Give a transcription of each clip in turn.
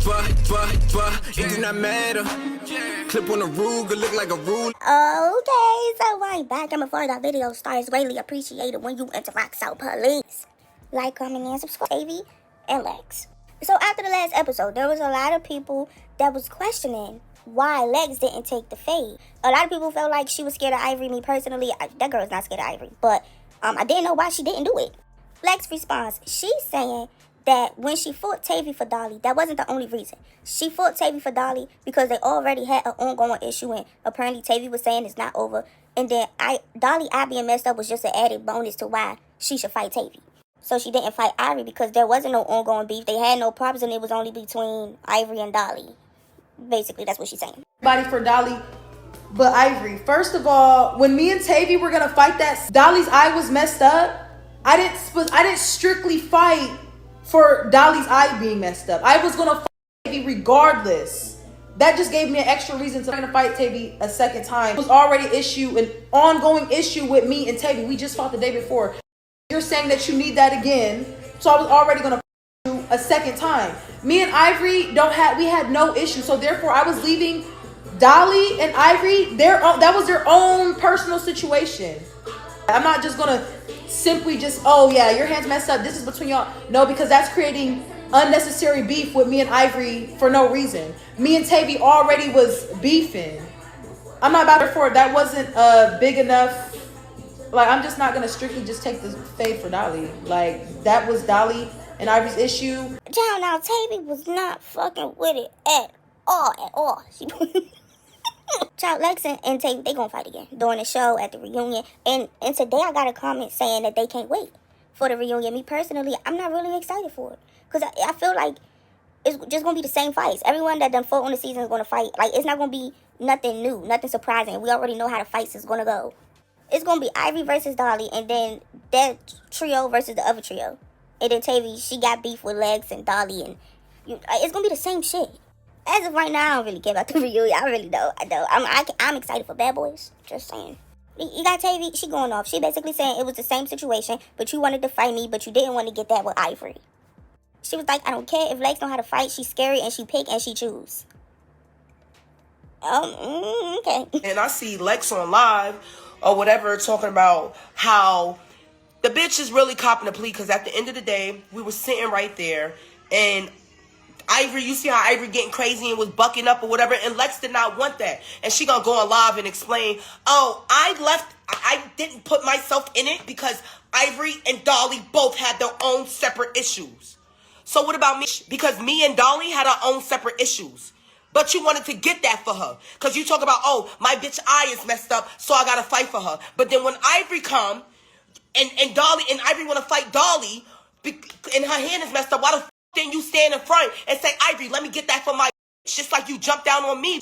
It do not matter. Clip on the Ruger, look like a rule. Okay, so right back. And before the video starts, greatly appreciated when you interact, so please like, comment, and subscribe. Tavi and Lex. So after the last episode, there was a lot of people that was questioning why Lex didn't take the fade. A lot of people felt like she was scared of Ivori. Me personally, that girl is not scared of Ivori, but I didn't know why she didn't do it. Lex responds, she's saying that when she fought Tavi for Dolly, that wasn't the only reason. She fought Tavi for Dolly because they already had an ongoing issue, and apparently Tavi was saying it's not over. And then Dolly being messed up was just an added bonus to why she should fight Tavi. So she didn't fight Ivori because there wasn't no ongoing beef. They had no problems, and it was only between Ivori and Dolly. Basically, that's what she's saying. Body for Dolly, but Ivori. First of all, when me and Tavi were gonna fight that, Dolly's eye was messed up. I didn't strictly fight for Dolly's eye being messed up. I was gonna fight Tavi regardless. That just gave me an extra reason to fight Tavi a second time. It was already an ongoing issue with me and Tavi. We just fought the day before. You're saying that you need that again, so I was already gonna fight you a second time. Me and Ivori we had no issue, so therefore I was leaving Dolly and Ivori. That was their own personal situation. I'm not just gonna simply just, oh yeah, your hand's messed up, this is between y'all. No, because that's creating unnecessary beef with me and Ivori for no reason. Me and Tavi already was beefing. I'm not about to for it. That wasn't big enough. Like, I'm just not gonna strictly just take the fade for Dolly. Like, that was Dolly and Ivori's issue. Child, now Tavi was not fucking with it at all. Child, Lex and Tavi, they gonna fight again during the show, at the reunion. And today I got a comment saying that they can't wait for the reunion. Me personally, I'm not really excited for it. Because I feel like it's just gonna be the same fights. Everyone that done fought on the season is gonna fight. Like, it's not gonna be nothing new, nothing surprising. We already know how the fights is gonna go. It's gonna be Ivori versus Dolly, and then that trio versus the other trio. And then Tavi, she got beef with Lex and Dolly, and it's gonna be the same shit. As of right now, I don't really care about the reunion. I really don't. I'm excited for Bad Boys. Just saying. You got Tavi, she going off. She basically saying it was the same situation, but you wanted to fight me, but you didn't want to get that with Ivori. She was like, I don't care if Lex know how to fight. She's scary, and she pick, and she choose. Okay. And I see Lex on live or whatever talking about how the bitch is really copping the plea, because at the end of the day, we were sitting right there, and Ivori, you see how Ivori getting crazy and was bucking up or whatever, and Lex did not want that. And she gonna go on live and explain, oh, I didn't put myself in it because Ivori and Dolly both had their own separate issues. So what about me? Because me and Dolly had our own separate issues. But you wanted to get that for her. Because you talk about, oh, my bitch eye is messed up, so I gotta fight for her. But then when Ivori come, and Dolly, and Ivori wanna fight Dolly, and her hand is messed up, why the then you stand in front and say, Ivori, let me get that for my bitch, just like you jump down on me.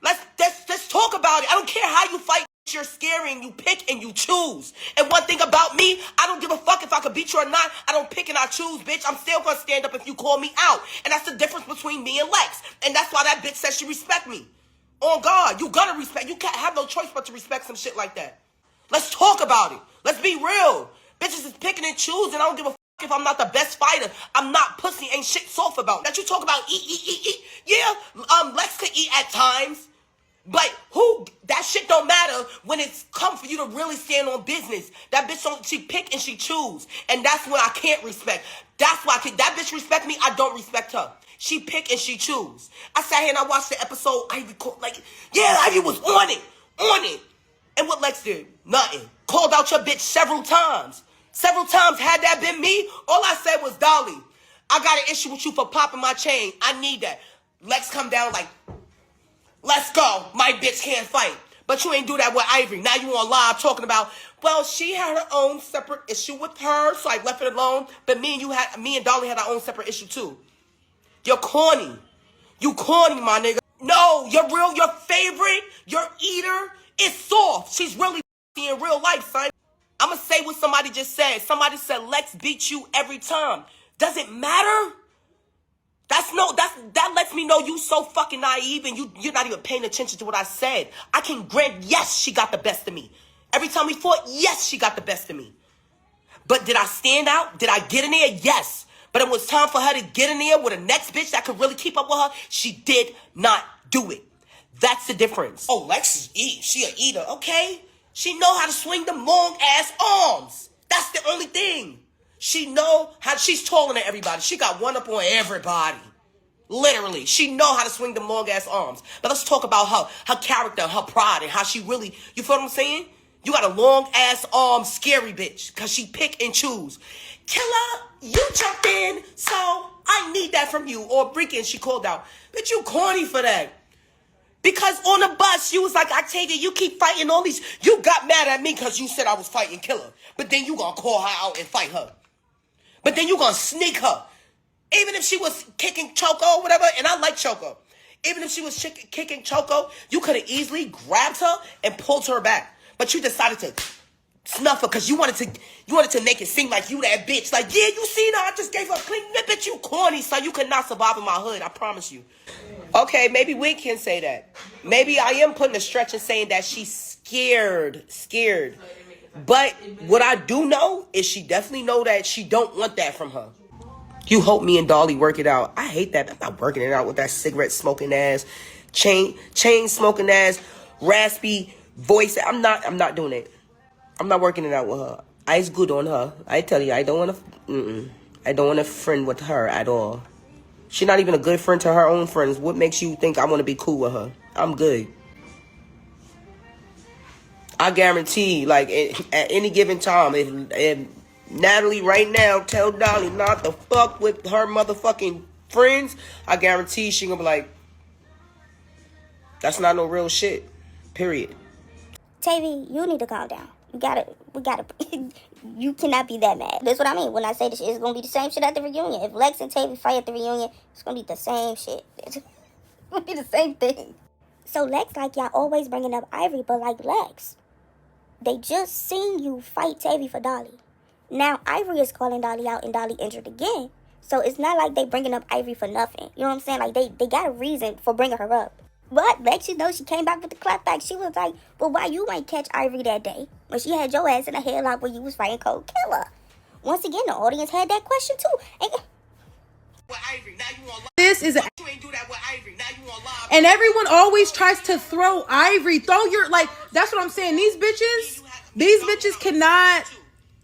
Let's talk about it. I don't care how you fight. You're scary and you pick and you choose. And one thing about me, I don't give a fuck if I could beat you or not. I don't pick and I choose, bitch. I'm still gonna stand up if you call me out. And that's the difference between me and Lex. And that's why that bitch says she respect me. On God, you gonna respect. You can't have no choice but to respect some shit like that. Let's talk about it. Let's be real. Bitches is picking and choosing. I don't give a fuck if I'm not the best fighter. I'm not pussy. Ain't shit soft about that. You talk about eat. Yeah, Lex could eat at times. But that shit don't matter when it's come for you to really stand on business. That bitch she pick and she choose. And that's what I can't respect. That's why that bitch respect me, I don't respect her. She pick and she choose. I sat here and I watched the episode. Ivy was on it. And what Lex did? Nothing. Called out your bitch several times. Had that been me, all I said was, Dolly, I got an issue with you for popping my chain. I need that. Lex come down like, let's go. My bitch can't fight. But you ain't do that with Ivori. Now you on live talking about, well, she had her own separate issue with her, so I left it alone. But me and Dolly had our own separate issue too. You're corny. You corny, my nigga. No, your favorite, your eater is soft. She's really in real life, son. I'm going to say what somebody just said. Somebody said, Lex beat you every time. Does it matter? That lets me know you so fucking naive and you're not even paying attention to what I said. I can grant, yes, she got the best of me. Every time we fought, yes, she got the best of me. But did I stand out? Did I get in there? Yes. But it was time for her to get in there with the next bitch that could really keep up with her. She did not do it. That's the difference. Oh, Lex is she a eater, okay? She know how to swing them long ass arms. That's the only thing. She know how, she's taller than everybody. She got one up on everybody. Literally. She know how to swing them long ass arms. But let's talk about her character, her pride, and how she really, you feel what I'm saying? You got a long ass arm scary bitch. Cause she pick and choose. Killer, you jumped in, so I need that from you. Or Breakin', she called out. Bitch, you corny for that. Because on the bus, you was like, Octavia, you keep fighting all these. You got mad at me because you said I was fighting Killer. But then you gonna call her out and fight her. But then you gonna sneak her. Even if she was kicking Choco or whatever, and I like Choco. Even if she was kicking Choco, you could have easily grabbed her and pulled her back. But you decided to snuff her because you wanted to make it seem like you that bitch. Like, yeah, you seen her, I just gave her a clean bitch, you corny, so you could not survive in my hood, I promise you. Okay, maybe we can say that. Maybe I am putting a stretch and saying that she's scared. But what I do know is she definitely know that she don't want that from her. You hope me and Dolly work it out. I hate that. I'm not working it out with that cigarette smoking ass, chain smoking ass, raspy voice. I'm not doing it. I'm not working it out with her. I's good on her. I tell you, I don't want to friend with her at all. She's not even a good friend to her own friends. What makes you think I want to be cool with her? I'm good. I guarantee, like, at any given time, if Natalie right now tell Dolly not to fuck with her motherfucking friends, I guarantee she gonna be like, that's not no real shit. Period. Tavi, you need to calm down. We gotta, you cannot be that mad. That's what I mean when I say this shit. It's gonna be the same shit at the reunion. If Lex and Tavi fight at the reunion, it's gonna be the same shit. It's gonna be the same thing. So Lex, like, y'all always bringing up Ivori, but like Lex, they just seen you fight Tavi for Dolly. Now Ivori is calling Dolly out and Dolly injured again. So it's not like they bringing up Ivori for nothing. You know what I'm saying? Like, they got a reason for bringing her up. But Lex, you know, she came back with the clap back. She was like, well, why you ain't catch Ivori that day when she had your ass in a headlock when you was fighting Cold Killer? Once again, the audience had that question too. And this is and everyone always tries to throw Ivori. Throw your, like, that's what I'm saying. These bitches cannot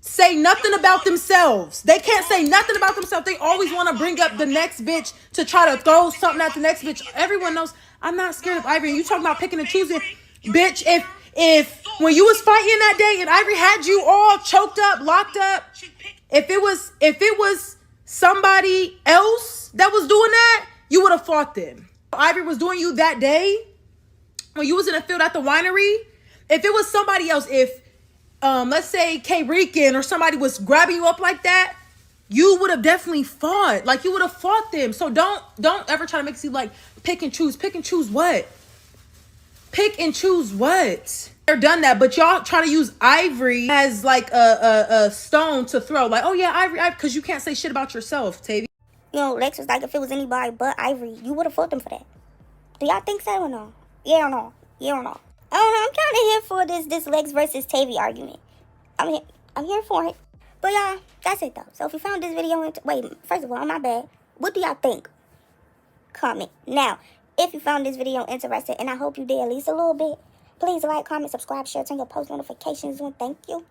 say nothing about themselves. They can't say nothing about themselves. They always want to bring up the next bitch to try to throw something at the next bitch. Everyone knows I'm not scared of Ivori. You talking about picking and choosing, bitch? If when you was fighting that day and Ivori had you all choked up, locked up, if it was somebody else that was doing that, you would have fought them. Ivori was doing you that day when you was in the field at the winery. If it was somebody else, if let's say K Rican or somebody was grabbing you up like that, you would have definitely fought. Like, you would have fought them. So don't ever try to make it seem like pick and choose. Pick and choose what? Pick and choose what? They're done that, but y'all trying to use Ivori as like a stone to throw. Like, oh yeah, Ivori, because you can't say shit about yourself, Tavi. you know, Lex was like, if it was anybody but Ivori, you would have fought them for that. Do y'all think so or no? Yeah or no? Yeah or no? I don't know. I'm kind of here for this Lex versus Tavi argument. I'm here for it. But y'all, that's it though. So if you found this video, wait, first of all, my bad. What do y'all think? Comment. Now, if you found this video interesting, and I hope you did at least a little bit, please like, comment, subscribe, share, turn your post notifications on. Thank you.